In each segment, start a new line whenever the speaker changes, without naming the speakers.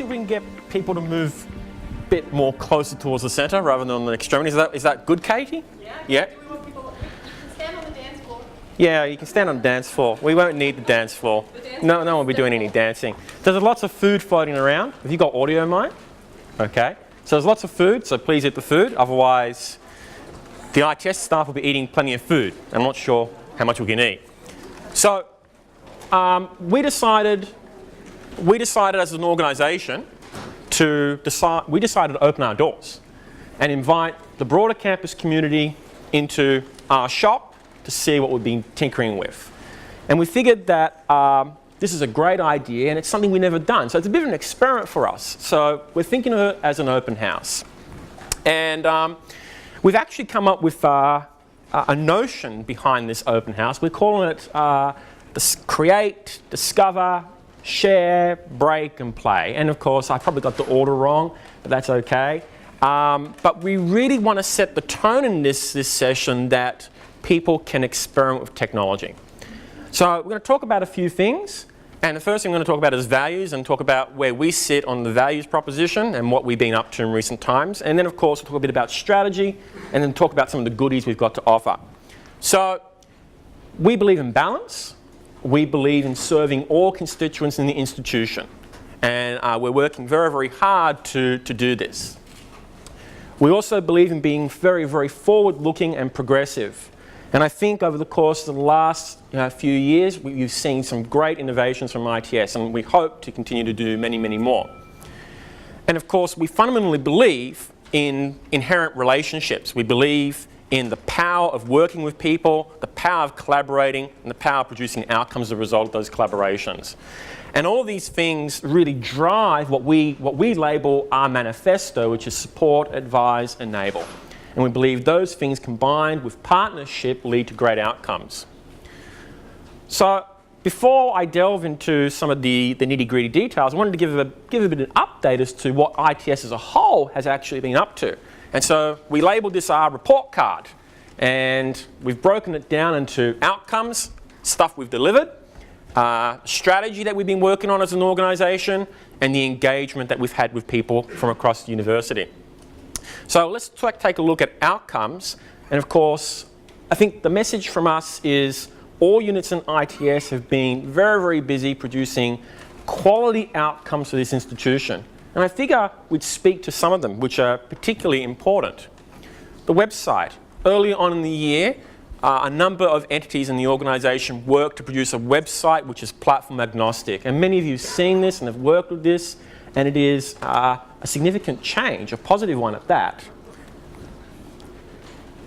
see if we can get people to move a bit more closer towards the centre rather than on the extremities. Is that good, Katie? Yeah.
Do we want people, you can stand on the dance floor.
Yeah, you can stand on the dance floor. We won't need the dance floor. No one will be doing any dancing. There's lots of food floating around. Have you got audio, mate? Okay. So there's lots of food, so please eat the food. Otherwise, the ITS staff will be eating plenty of food. I'm not sure how much we can eat. So we decided as an organisation to open our doors and invite the broader campus community into our shop to see what we've been tinkering with. And we figured that this is a great idea and it's something we've never done. So it's a bit of an experiment for us. So we're thinking of it as an open house. And we've actually come up with a notion behind this open house. We're calling it create, discover, share, break and play. And of course I probably got the order wrong, but that's okay. But we really want to set the tone in this session that people can experiment with technology. So we're going to talk about a few things. And the first thing I'm going to talk about is values and talk about where we sit on the values proposition and what we've been up to in recent times. And then of course we'll talk a bit about strategy and then talk about some of the goodies we've got to offer. So we believe in balance. We believe in serving all constituents in the institution. And we're working very, very hard to do this. We also believe in being very, very forward-looking and progressive. And I think over the course of the last few years, we've seen some great innovations from ITS, and we hope to continue to do many, many more. And of course, we fundamentally believe in inherent relationships. We believe in the power of working with people, the power of collaborating, and the power of producing outcomes as a result of those collaborations. And all of these things really drive what we label our manifesto, which is support, advise, enable. And we believe those things combined with partnership lead to great outcomes. So before I delve into some of the nitty-gritty details, I wanted to give a bit of an update as to what ITS as a whole has actually been up to. And so we labelled this our report card. And we've broken it down into outcomes, stuff we've delivered, strategy that we've been working on as an organisation, and the engagement that we've had with people from across the university. So let's take a look at outcomes. And of course, I think the message from us is all units in ITS have been very, very busy producing quality outcomes for this institution. And I figure we'd speak to some of them, which are particularly important. The website. Early on in the year, a number of entities in the organisation worked to produce a website which is platform agnostic. And many of you have seen this and have worked with this, and it is a significant change, a positive one at that.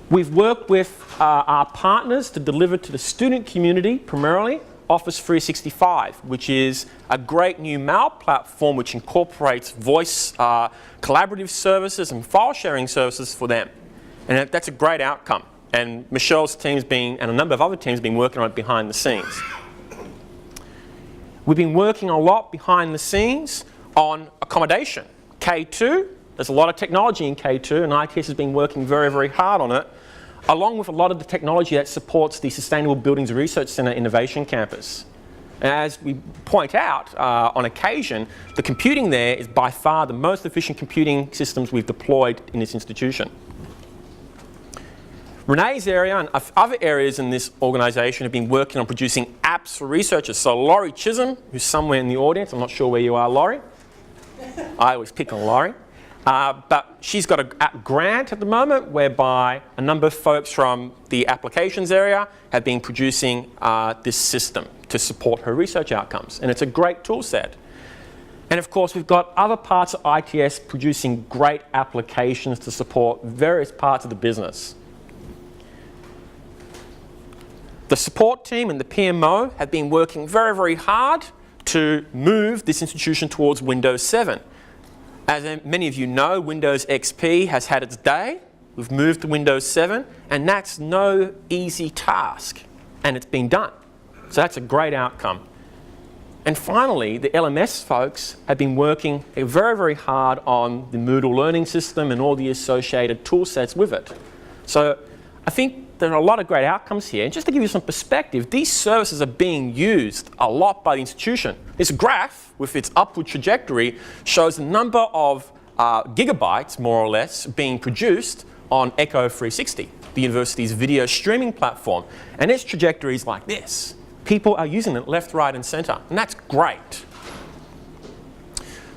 We've worked with our partners to deliver to the student community, primarily, Office 365, which is a great new mail platform which incorporates voice collaborative services and file sharing services for them. And that's a great outcome. And Michelle's team's been, and a number of other teams have been working on it behind the scenes. We've been working a lot behind the scenes on accommodation. K2, there's a lot of technology in K2, and ITS has been working very, very hard on it, along with a lot of the technology that supports the Sustainable Buildings Research Centre Innovation Campus. As we point out on occasion, the computing there is by far the most efficient computing systems we've deployed in this institution. Renee's area and other areas in this organisation have been working on producing apps for researchers. So Laurie Chisholm, who's somewhere in the audience, I'm not sure where you are, Laurie. I always pick on Laurie. But she's got a grant at the moment whereby a number of folks from the applications area have been producing this system to support her research outcomes. And it's a great tool set. And of course, we've got other parts of ITS producing great applications to support various parts of the business. The support team and the PMO have been working very, very hard to move this institution towards Windows 7. As many of you know, Windows XP has had its day. We've moved to Windows 7, and that's no easy task, and it's been done. So that's a great outcome. And finally, the LMS folks have been working very, very hard on the Moodle learning system and all the associated tool sets with it. So I think there are a lot of great outcomes here. And just to give you some perspective, these services are being used a lot by the institution. This graph, with its upward trajectory, shows the number of gigabytes, more or less, being produced on Echo 360, the university's video streaming platform. And its trajectory is like this. People are using it left, right, and centre. And that's great.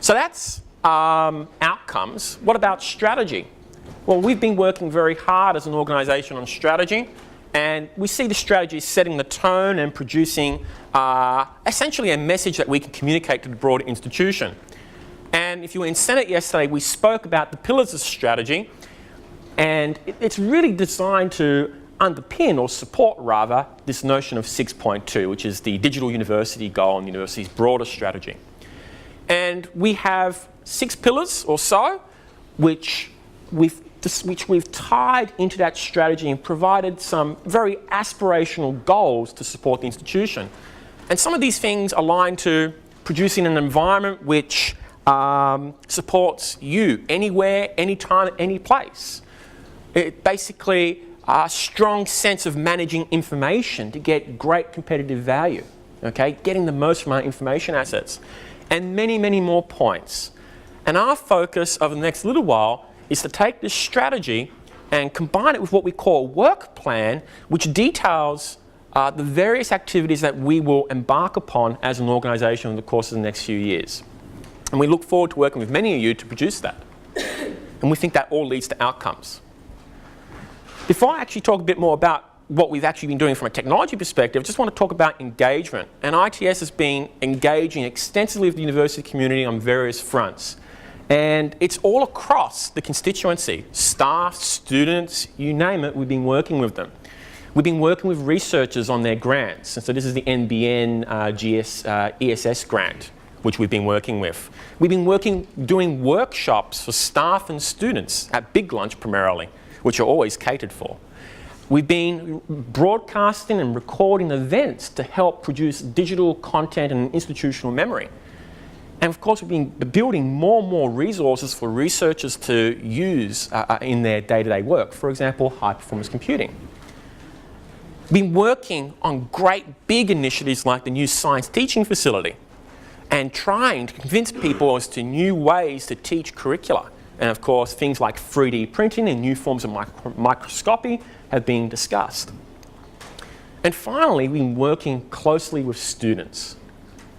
So that's outcomes. What about strategy? Well, we've been working very hard as an organisation on strategy, and we see the strategy setting the tone and producing essentially a message that we can communicate to the broader institution. And if you were in Senate yesterday, we spoke about the pillars of strategy, and it's really designed to underpin, or support rather, this notion of 6.2, which is the digital university goal and the university's broader strategy. And we have 6 pillars or so, which we've tied into that strategy and provided some very aspirational goals to support the institution. And some of these things align to producing an environment which supports you anywhere, anytime, any place. It basically a strong sense of managing information to get great competitive value, okay? Getting the most from our information assets. And many, many more points. And our focus over the next little while is to take this strategy and combine it with what we call a work plan, which details the various activities that we will embark upon as an organisation over the course of the next few years. And we look forward to working with many of you to produce that. And we think that all leads to outcomes. Before I actually talk a bit more about what we've actually been doing from a technology perspective, I just want to talk about engagement. And ITS has been engaging extensively with the university community on various fronts. And it's all across the constituency. Staff, students, you name it, we've been working with them. We've been working with researchers on their grants. And so this is the NBN ESS grant, which we've been working with. We've been doing workshops for staff and students at Big Lunch primarily, which are always catered for. We've been broadcasting and recording events to help produce digital content and institutional memory. And of course, we've been building more and more resources for researchers to use in their day-to-day work. For example, high-performance computing. We've been working on great big initiatives like the new science teaching facility and trying to convince people as to new ways to teach curricula. And of course, things like 3D printing and new forms of microscopy have been discussed. And finally, we've been working closely with students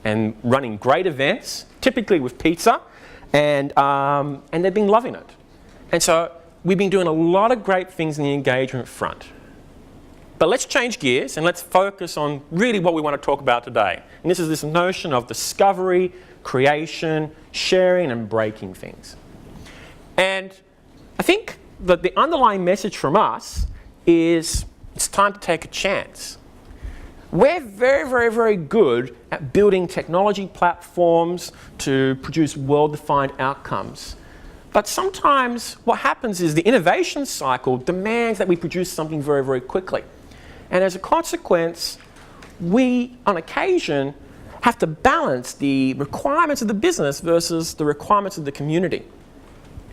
and running great events, typically with pizza, and they've been loving it. And so we've been doing a lot of great things in the engagement front. But let's change gears and let's focus on really what we want to talk about today. And this is this notion of discovery, creation, sharing, and breaking things. And I think that the underlying message from us is it's time to take a chance. We're very, very, very good at building technology platforms to produce well-defined outcomes. But sometimes what happens is the innovation cycle demands that we produce something very, very quickly. And as a consequence, we, on occasion, have to balance the requirements of the business versus the requirements of the community.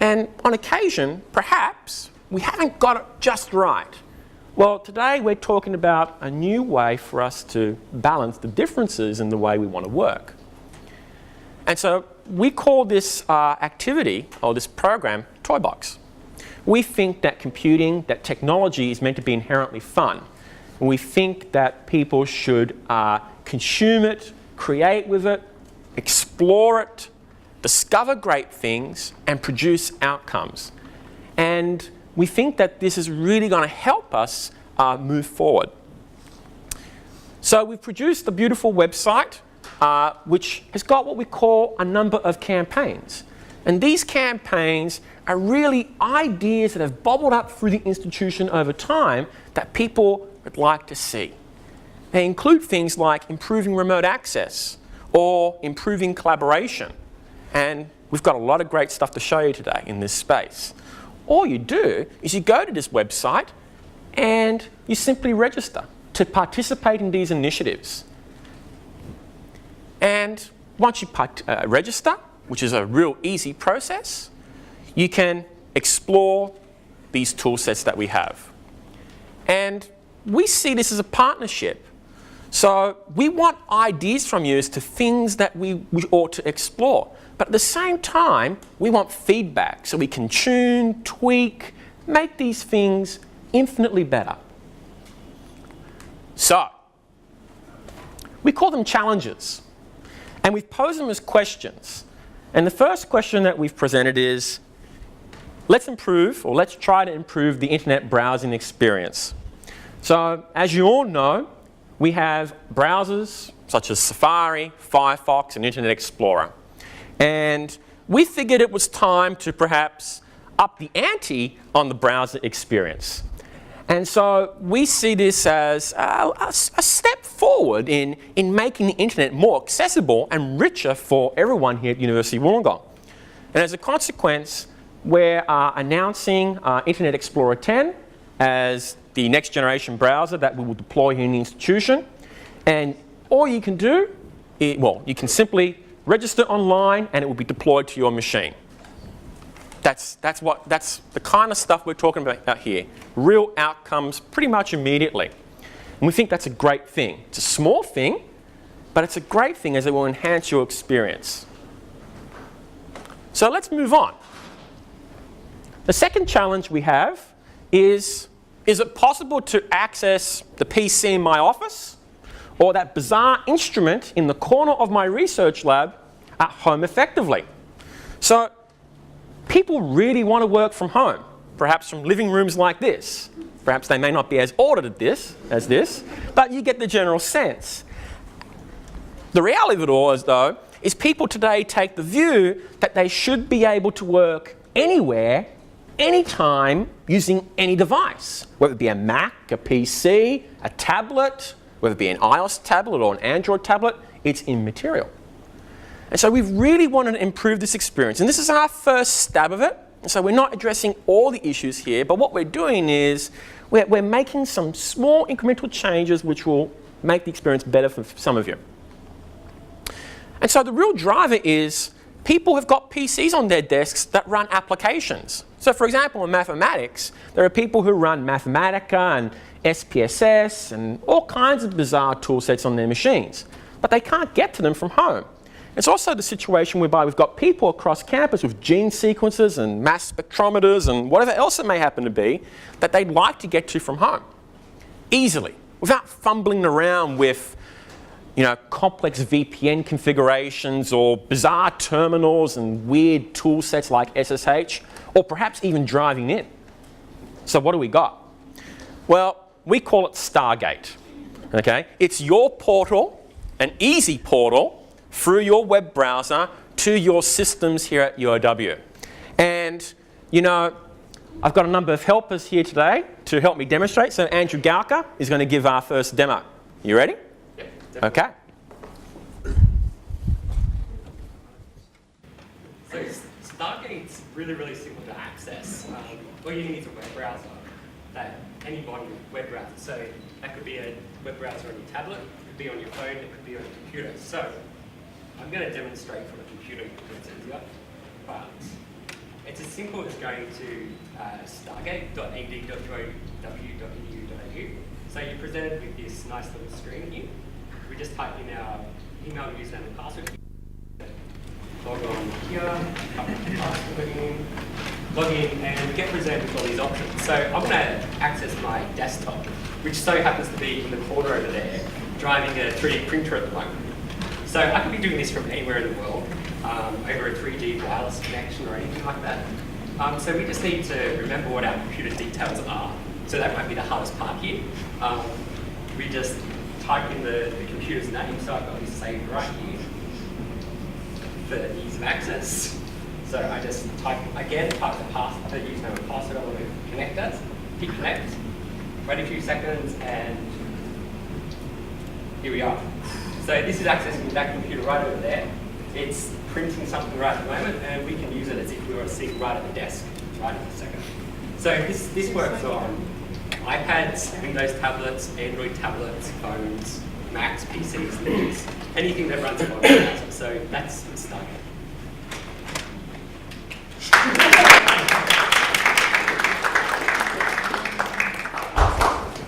And on occasion, perhaps, we haven't got it just right. Well, today we're talking about a new way for us to balance the differences in the way we want to work. And so we call this activity, or this program, Toybox. We think that computing, that technology is meant to be inherently fun. And we think that people should consume it, create with it, explore it, discover great things, and produce outcomes. And we think that this is really going to help us move forward. So we've produced a beautiful website which has got what we call a number of campaigns. And these campaigns are really ideas that have bubbled up through the institution over time that people would like to see. They include things like improving remote access or improving collaboration. And we've got a lot of great stuff to show you today in this space. All you do is you go to this website and you simply register to participate in these initiatives. And once you register, which is a real easy process, you can explore these tool sets that we have. And we see this as a partnership. So we want ideas from you as to things that we ought to explore. But at the same time, we want feedback so we can tune, tweak, make these things infinitely better. So, we call them challenges. And we've posed them as questions. And the first question that we've presented is, let's try to improve the internet browsing experience. So, as you all know, we have browsers such as Safari, Firefox, and Internet Explorer. And we figured it was time to perhaps up the ante on the browser experience. And so we see this as a step forward in making the internet more accessible and richer for everyone here at University of Wollongong. And as a consequence, we're announcing Internet Explorer 10 as the next generation browser that we will deploy here in the institution. And all you can do, you can simply register online and it will be deployed to your machine. That's the kind of stuff we're talking about here. Real outcomes pretty much immediately. And we think that's a great thing. It's a small thing, but it's a great thing as it will enhance your experience. So let's move on. The second challenge we have is it possible to access the PC in my office or that bizarre instrument in the corner of my research lab at home effectively? So people really want to work from home, perhaps from living rooms like this. Perhaps they may not be as ordered as this, but you get the general sense. The reality of it all is people today take the view that they should be able to work anywhere, anytime, using any device, whether it be a Mac, a PC, a tablet, whether it be an iOS tablet or an Android tablet, it's immaterial. And so we've really wanted to improve this experience. And this is our first stab of it. And so we're not addressing all the issues here, but what we're doing is we're making some small incremental changes which will make the experience better for some of you. And so the real driver is people have got PCs on their desks that run applications. So for example, in mathematics, there are people who run Mathematica and SPSS and all kinds of bizarre tool sets on their machines, but they can't get to them from home. It's also the situation whereby we've got people across campus with gene sequencers and mass spectrometers and whatever else it may happen to be that they'd like to get to from home easily without fumbling around with complex VPN configurations or bizarre terminals and weird tool sets like SSH, or perhaps even driving in. So what do we got? Well, we call it Stargate. Okay? It's your portal, an easy portal, through your web browser to your systems here at UOW. And, I've got a number of helpers here today to help me demonstrate. So Andrew Gauka is going to give our first demo. You ready?
Yep.
Okay.
So Stargate's really, really simple to access. All you need is a web browser that any modern web browser. So that could be a web browser on your tablet, it could be on your phone, it could be on your computer. So I'm going to demonstrate from a computer because it's easier. But it's as simple as going to stargate.ed.uow.edu.au. So you're presented with this nice little screen here. We just type in our email, username and password. Log on here, type in the password in, log in, and get presented with all these options. So I'm going to access my desktop, which so happens to be in the corner over there, driving a 3D printer at the moment. So I could be doing this from anywhere in the world, over a 3G wireless connection or anything like that. So we just need to remember what our computer details are. So that won't be the hardest part here. We just type in the computer's name, so I've got this saved right here for ease of access. So I just type the username and password I want to connect as, hit connect, wait a few seconds, and here we are. So this is accessing that computer right over there. It's printing something right at the moment, and we can use it as if we were sitting right at the desk, right in a second. So this works on iPads, Windows tablets, Android tablets, phones, Macs, PCs, Linux, anything that runs on a browser. So that's Stargate.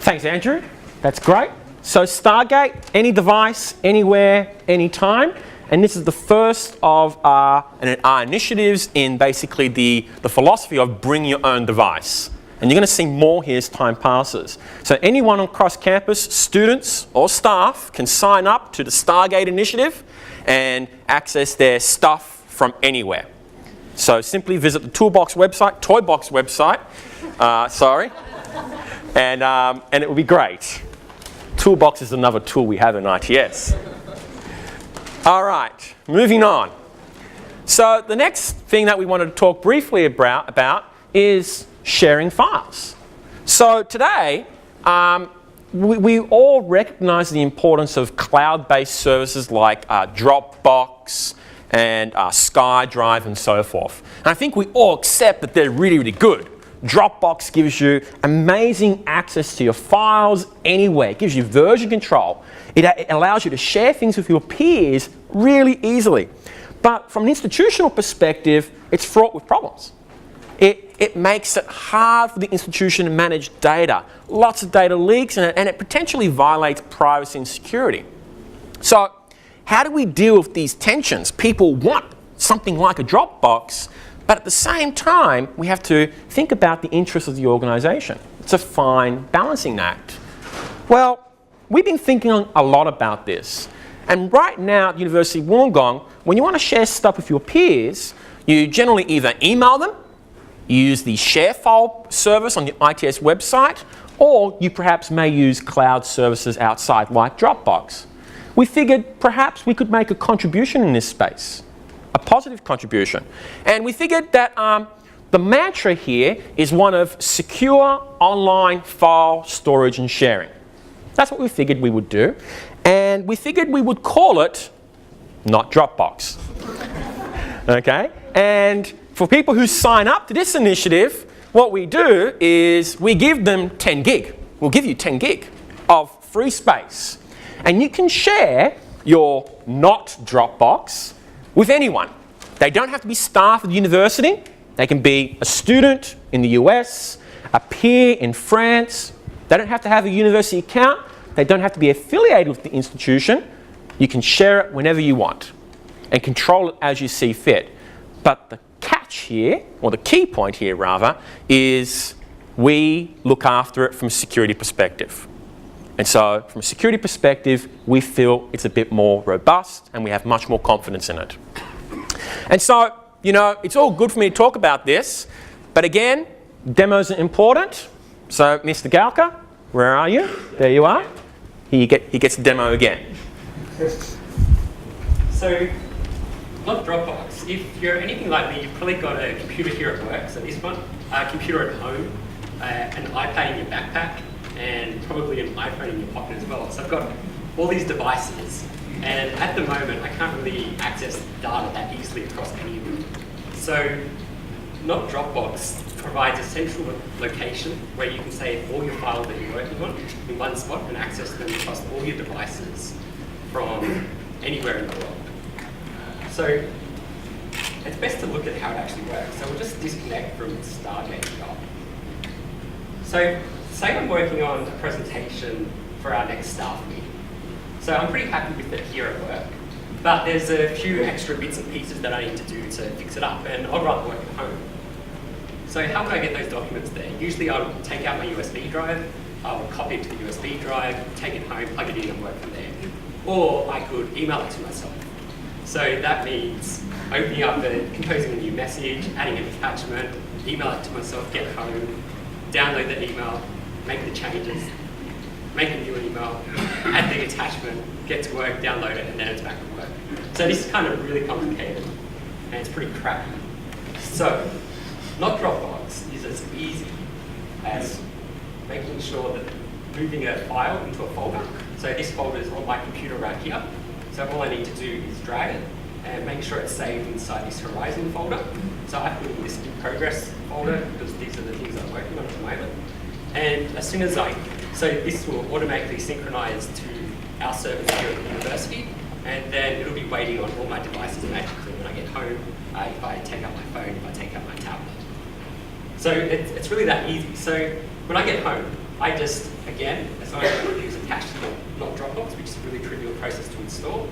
Thanks, Andrew. That's great. So Stargate, any device, anywhere, anytime. And this is the first of our initiatives in basically the philosophy of bring your own device. And you're going to see more here as time passes. So anyone across campus, students or staff, can sign up to the Stargate initiative and access their stuff from anywhere. So simply visit the Toybox website, and it will be great. Toolbox is another tool we have in ITS. All right, moving on. So the next thing that we wanted to talk briefly about is sharing files. So today, we all recognize the importance of cloud-based services like Dropbox and SkyDrive and so forth. And I think we all accept that they're really, really good. Dropbox gives you amazing access to your files anywhere. It gives you version control. It allows you to share things with your peers really easily. But from an institutional perspective, it's fraught with problems. It makes it hard for the institution to manage data. Lots of data leaks, and it potentially violates privacy and security. So how do we deal with these tensions? People want something like a Dropbox, but at the same time, we have to think about the interests of the organisation. It's a fine balancing act. Well, we've been thinking a lot about this. And right now at University of Wollongong, when you want to share stuff with your peers, you generally either email them, use the share file service on the ITS website, or you perhaps may use cloud services outside like Dropbox. We figured perhaps we could make a contribution in this space. A positive contribution. And we figured that the mantra here is one of secure online file storage and sharing. That's what we figured we would do. And we figured we would call it not Dropbox. Okay? And for people who sign up to this initiative, what we do is we give them 10 gig. We'll give you 10 gig of free space. And you can share your not Dropbox with anyone. They don't have to be staff at the university. They can be a student in the US, a peer in France. They don't have to have a university account. They don't have to be affiliated with the institution. You can share it whenever you want and control it as you see fit. But the catch here, or the key point here rather, is we look after it from a security perspective. And so from a security perspective, we feel it's a bit more robust and we have much more confidence in it. And so, you know, it's all good for me to talk about this, but again, demos are important. So Mr. Galka, where are you? There you are. He gets the demo again.
So, not Dropbox. If you're anything like me, you've probably got a computer here at work, so this one, a computer at home, an iPad in your backpack, and probably an iPhone in your pocket as well. So I've got all these devices, and at the moment I can't really access data that easily across any of them. So not Dropbox provides a central location where you can save all your files that you're working on in one spot and access them across all your devices from anywhere in the world. So it's best to look at how it actually works. So we'll just disconnect from Stargate shop. So say I'm working on a presentation for our next staff meeting. So I'm pretty happy with it here at work, but there's a few extra bits and pieces that I need to do to fix it up, and I'd rather work at home. So how would I get those documents there? Usually I'll take out my USB drive, I'll copy it to the USB drive, take it home, plug it in and work from there. Or I could email it to myself. So that means opening up and composing a new message, adding an attachment, email it to myself, get home, download the email, make the changes, make a new email, add the attachment, get to work, download it, and then it's back to work. So this is kind of really complicated, and it's pretty crappy. So, not Dropbox is as easy as making sure that moving a file into a folder. So this folder is on my computer right here. So all I need to do is drag it and make sure it's saved inside this Horizon folder. So I put in this in progress folder because these are the things I'm working on at the moment. And as soon as so this will automatically synchronize to our servers here at the university, and then it'll be waiting on all my devices magically when I get home, if I take out my phone, if I take out my tablet. So it's really that easy. So when I get home, I just again, as long as the computer is attached to not Dropbox, which is a really trivial process to install.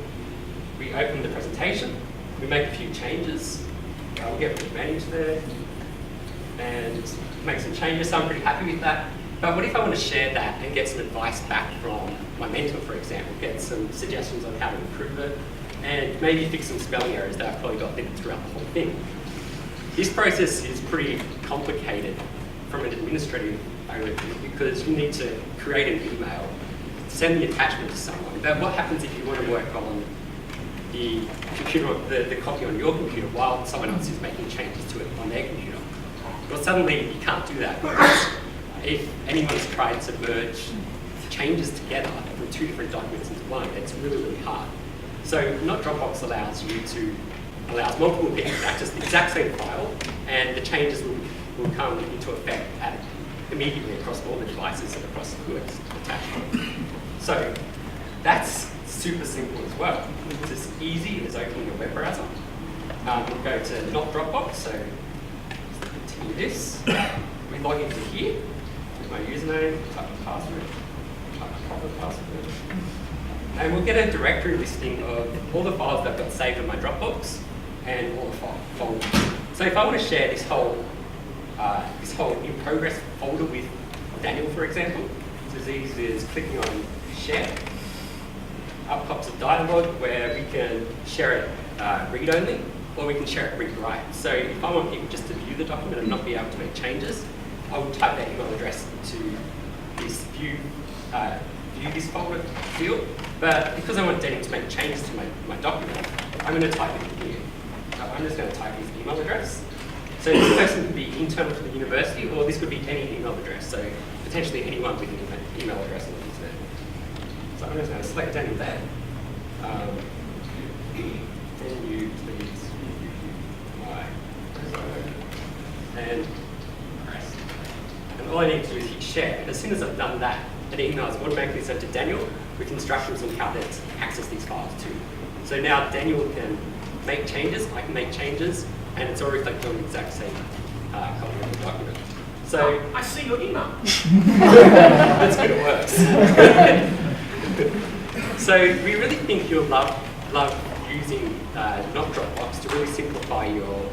We open the presentation, we make a few changes, we'll get the manage there, and make some changes, so I'm pretty happy with that. But what if I want to share that and get some advice back from my mentor, for example, get some suggestions on how to improve it, and maybe fix some spelling errors that I've probably got littered throughout the whole thing. This process is pretty complicated from an administrative point of view because you need to create an email, send the attachment to someone. But what happens if you want to work on the computer, the copy on your computer while someone else is making changes to it on their computer? Well, suddenly you can't do that because if anyone's tried to merge changes together from two different documents into one, it's really, really hard. So not Dropbox allows multiple people to access the exact same file, and the changes will come into effect immediately across all the devices and across whoever's attached. So that's super simple as well. It's as easy as opening a web browser. We'll go to not Dropbox, so continue this. We log into here with my username, type the password, type the proper password. And we'll get a directory listing of all the files that I've got saved on my Dropbox and all the folders. So if I want to share this whole in progress folder with Daniel, for example, it's as easy as clicking on share. Up pops a dialog where we can share it read only, or we can share it read write. So if I want people just to view the document and not be able to make changes, I will type that email address into this view this folder field. But because I want Daniel to make changes to my document, I'm going to type it in here. So I'm just going to type his email address. So this person could be internal to the university, or this could be any email address. So potentially anyone with an email address will use there. So I'm just going to select Daniel there. Can you please view my resume? And press. And all I need to do is hit share. And as soon as I've done that, an email is automatically sent to Daniel with instructions on how to access these files too. So now Daniel can make changes, I can make changes, and it's all reflected on the exact same copy of the document. So
I see your email.
that's good, it works. So we really think you'll love using not Dropbox to really simplify your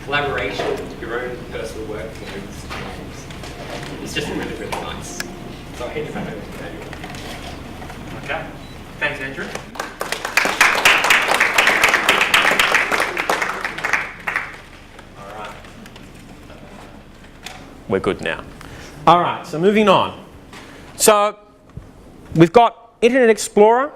collaboration, your own personal workflows. It's just really, really nice. So I'll hand you back over to Daniel.
Okay. Thanks, Andrew. All right. We're good now. All right, so moving on. So we've got Internet Explorer,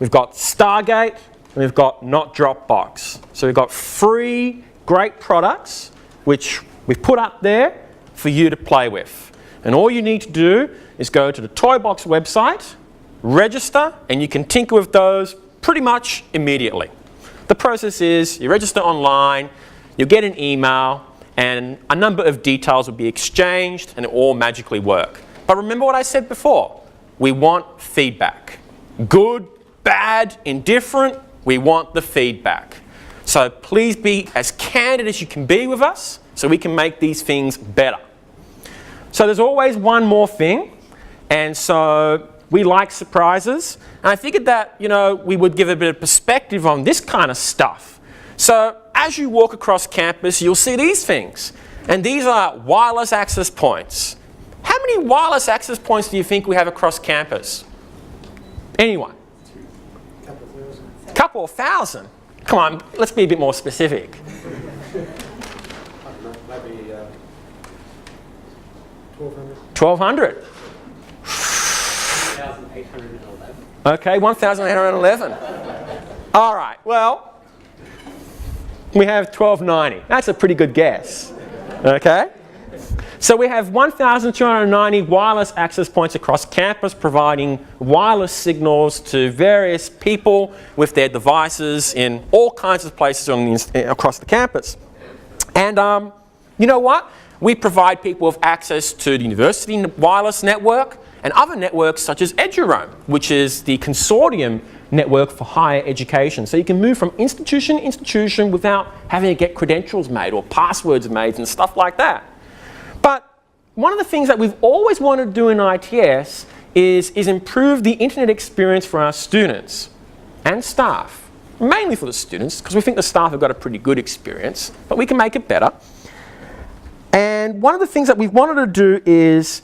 we've got Stargate, and we've got not Dropbox. So we've got 3 great products which we've put up there for you to play with. And all you need to do is go to the Toybox website, register, and you can tinker with those pretty much immediately. The process is you register online, you'll get an email, and a number of details will be exchanged, and it will all magically work. But remember what I said before, we want feedback. Good, bad, indifferent, we want the feedback. So please be as candid as you can be with us so we can make these things better. So there's always one more thing, and so we like surprises, and I figured that, we would give a bit of perspective on this kind of stuff. So as you walk across campus, you'll see these things, and these are wireless access points. How many wireless access points do you think we have across campus? Anyone? Couple of thousand. Come on, let's be a bit more specific.
Maybe
1,200.
1,811.
Okay, 1,811. All right, well, we have 1,290. That's a pretty good guess. Okay? So we have 1,290 wireless access points across campus providing wireless signals to various people with their devices in all kinds of places across the campus. And you know what? We provide people with access to the university wireless network and other networks such as EduRoam, which is the consortium network for higher education. So you can move from institution to institution without having to get credentials made or passwords made and stuff like that. But one of the things that we've always wanted to do in ITS is improve the internet experience for our students and staff. Mainly for the students, because we think the staff have got a pretty good experience, but we can make it better. And one of the things that we wanted to do is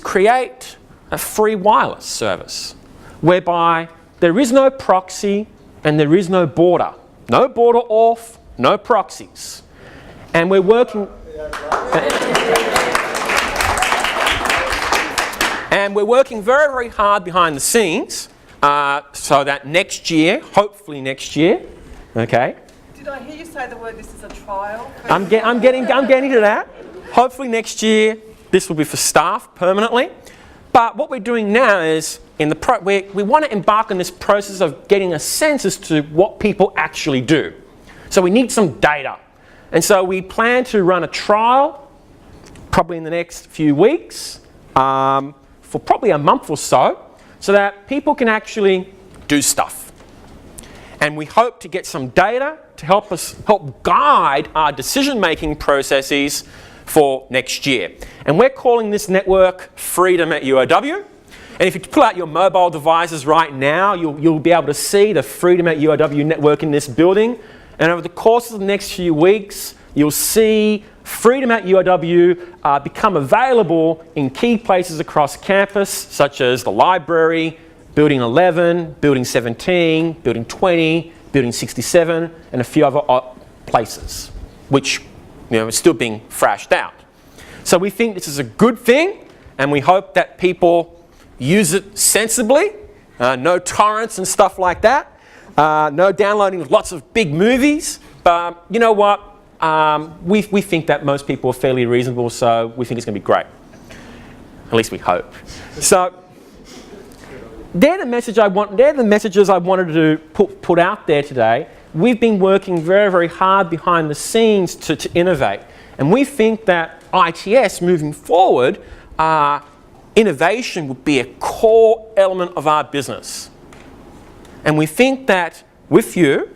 create a free wireless service whereby there is no proxy and there is no border. No border off, no proxies. And we're working... And we're working very, very hard behind the scenes so that next year, hopefully next year, okay?
Did I hear you say the word this is a trial?
I'm getting to that. Hopefully next year, this will be for staff permanently. But what we're doing now is, we want to embark on this process of getting a sense as to what people actually do. So we need some data. And so we plan to run a trial, probably in the next few weeks, for probably a month or so that people can actually do stuff. And we hope to get some data to help guide our decision-making processes for next year. And we're calling this network Freedom at UOW. And if you pull out your mobile devices right now, you'll be able to see the Freedom at UOW network in this building. And over the course of the next few weeks, you'll see Freedom at UOW become available in key places across campus, such as the library, Building 11, Building 17, Building 20, Building 67, and a few other places, which is still being thrashed out. So we think this is a good thing, and we hope that people use it sensibly. No torrents and stuff like that. No downloading of lots of big movies. But you know what? We think that most people are fairly reasonable, so we think it's going to be great. At least we hope. So they're the messages I wanted to put out there today. We've been working very, very hard behind the scenes to innovate. And we think that ITS moving forward, innovation would be a core element of our business. And we think that with you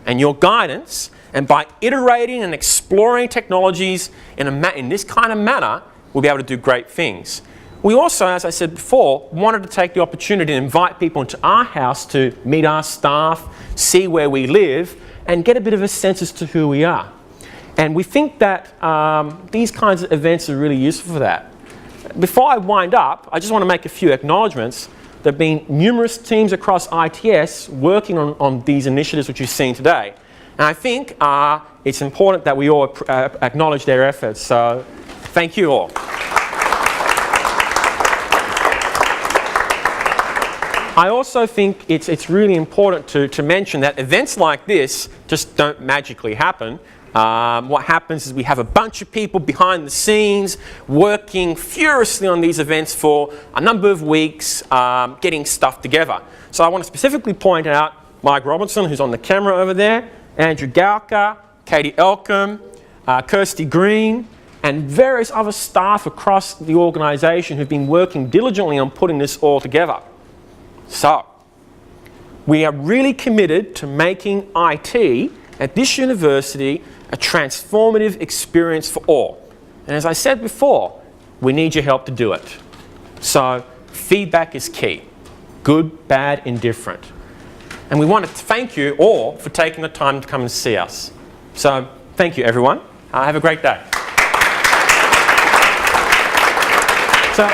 and your guidance, and by iterating and exploring technologies in this kind of manner, we'll be able to do great things. We also, as I said before, wanted to take the opportunity to invite people into our house to meet our staff, see where we live, and get a bit of a sense as to who we are. And we think that these kinds of events are really useful for that. Before I wind up, I just want to make a few acknowledgements. There have been numerous teams across ITS working on these initiatives which you've seen today. And I think it's important that we all acknowledge their efforts. So thank you all. I also think it's really important to mention that events like this just don't magically happen. What happens is we have a bunch of people behind the scenes working furiously on these events for a number of weeks, getting stuff together. So I want to specifically point out Mike Robinson, who's on the camera over there, Andrew Gauka, Katie Elcombe, Kirsty Green, and various other staff across the organisation who've been working diligently on putting this all together. So, we are really committed to making IT at this university a transformative experience for all. And as I said before, we need your help to do it. So, feedback is key. Good, bad, indifferent. And we want to thank you all for taking the time to come and see us. So, thank you everyone. Have a great day. So,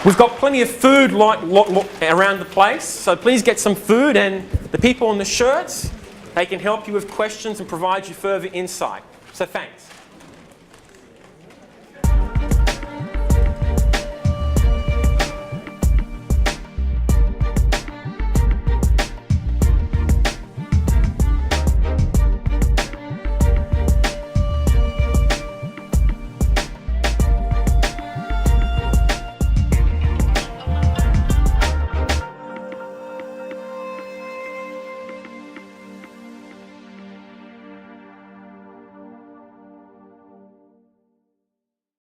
we've got plenty of food around the place, so please get some food, and the people in the shirts, they can help you with questions and provide you further insight. So thanks.